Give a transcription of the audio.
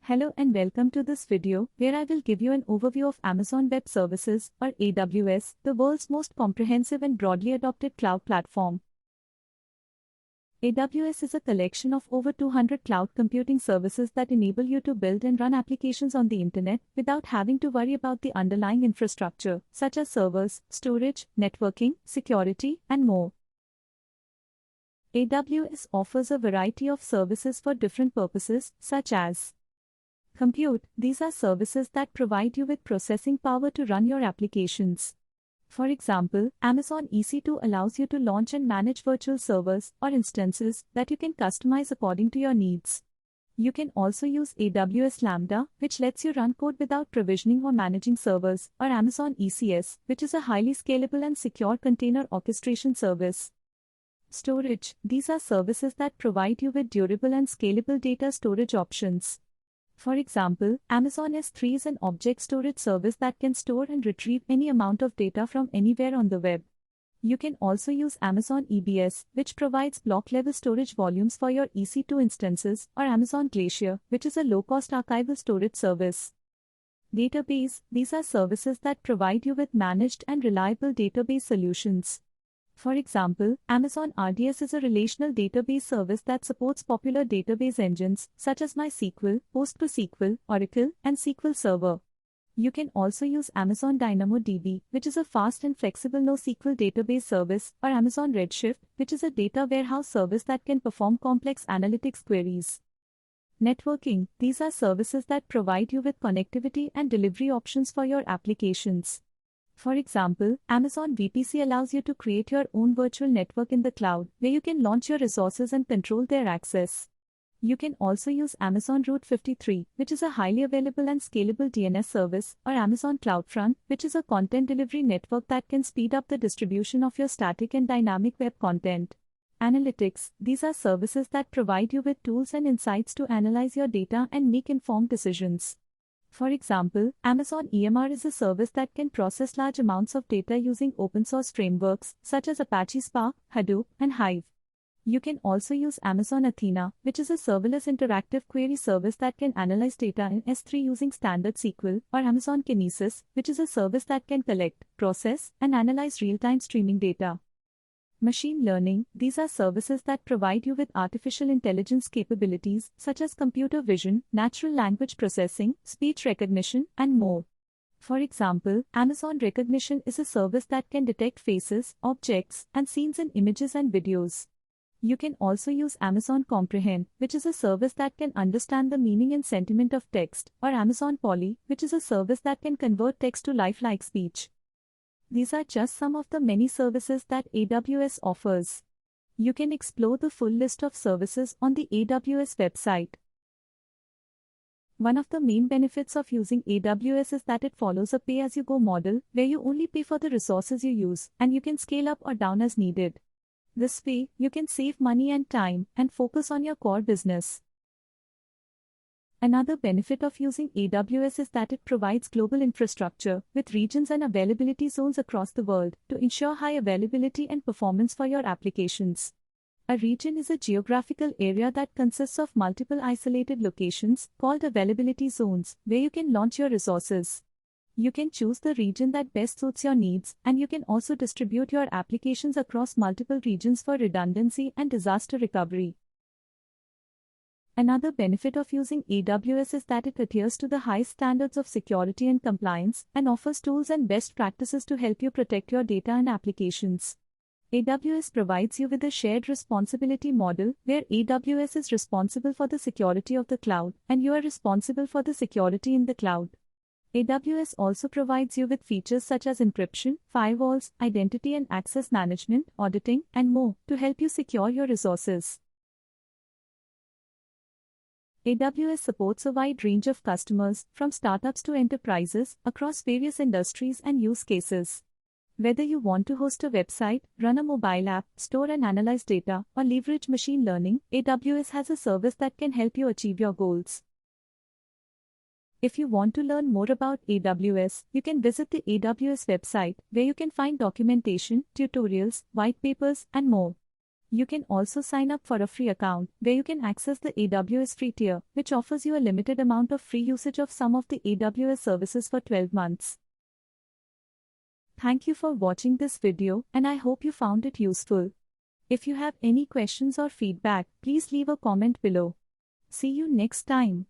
Hello and welcome to this video where I will give you an overview of Amazon Web Services or AWS, the world's most comprehensive and broadly adopted cloud platform. AWS is a collection of over 200 cloud computing services that enable you to build and run applications on the internet without having to worry about the underlying infrastructure, such as servers, storage, networking, security, and more. AWS offers a variety of services for different purposes, such as compute. These are services that provide you with processing power to run your applications. For example, Amazon EC2 allows you to launch and manage virtual servers or instances that you can customize according to your needs. You can also use AWS Lambda, which lets you run code without provisioning or managing servers, or Amazon ECS, which is a highly scalable and secure container orchestration service. Storage. These are services that provide you with durable and scalable data storage options. For example, Amazon S3 is an object storage service that can store and retrieve any amount of data from anywhere on the web. You can also use Amazon EBS, which provides block-level storage volumes for your EC2 instances, or Amazon Glacier, which is a low-cost archival storage service. Database. These are services that provide you with managed and reliable database solutions. For example, Amazon RDS is a relational database service that supports popular database engines such as MySQL, PostgreSQL, Oracle, and SQL Server. You can also use Amazon DynamoDB, which is a fast and flexible NoSQL database service, or Amazon Redshift, which is a data warehouse service that can perform complex analytics queries. Networking. These are services that provide you with connectivity and delivery options for your applications. For example, Amazon VPC allows you to create your own virtual network in the cloud, where you can launch your resources and control their access. You can also use Amazon Route 53, which is a highly available and scalable DNS service, or Amazon CloudFront, which is a content delivery network that can speed up the distribution of your static and dynamic web content. Analytics. These are services that provide you with tools and insights to analyze your data and make informed decisions. For example, Amazon EMR is a service that can process large amounts of data using open-source frameworks such as Apache Spark, Hadoop, and Hive. You can also use Amazon Athena, which is a serverless interactive query service that can analyze data in S3 using standard SQL, or Amazon Kinesis, which is a service that can collect, process, and analyze real-time streaming data. Machine learning. These are services that provide you with artificial intelligence capabilities such as computer vision, natural language processing, speech recognition, and more. For example, Amazon Rekognition is a service that can detect faces, objects, and scenes in images and videos. You can also use Amazon Comprehend, which is a service that can understand the meaning and sentiment of text, or Amazon Poly, which is a service that can convert text to lifelike speech. These are just some of the many services that AWS offers. You can explore the full list of services on the AWS website. One of the main benefits of using AWS is that it follows a pay-as-you-go model, where you only pay for the resources you use, and you can scale up or down as needed. This way, you can save money and time, and focus on your core business. Another benefit of using AWS is that it provides global infrastructure, with regions and availability zones across the world, to ensure high availability and performance for your applications. A region is a geographical area that consists of multiple isolated locations, called availability zones, where you can launch your resources. You can choose the region that best suits your needs, and you can also distribute your applications across multiple regions for redundancy and disaster recovery. Another benefit of using AWS is that it adheres to the highest standards of security and compliance, and offers tools and best practices to help you protect your data and applications. AWS provides you with a shared responsibility model, where AWS is responsible for the security of the cloud, and you are responsible for the security in the cloud. AWS also provides you with features such as encryption, firewalls, identity and access management, auditing, and more, to help you secure your resources. AWS supports a wide range of customers, from startups to enterprises, across various industries and use cases. Whether you want to host a website, run a mobile app, store and analyze data, or leverage machine learning, AWS has a service that can help you achieve your goals. If you want to learn more about AWS, you can visit the AWS website, where you can find documentation, tutorials, white papers, and more. You can also sign up for a free account where you can access the AWS Free Tier, which offers you a limited amount of free usage of some of the AWS services for 12 months. Thank you for watching this video, and I hope you found it useful. If you have any questions or feedback, please leave a comment below. See you next time.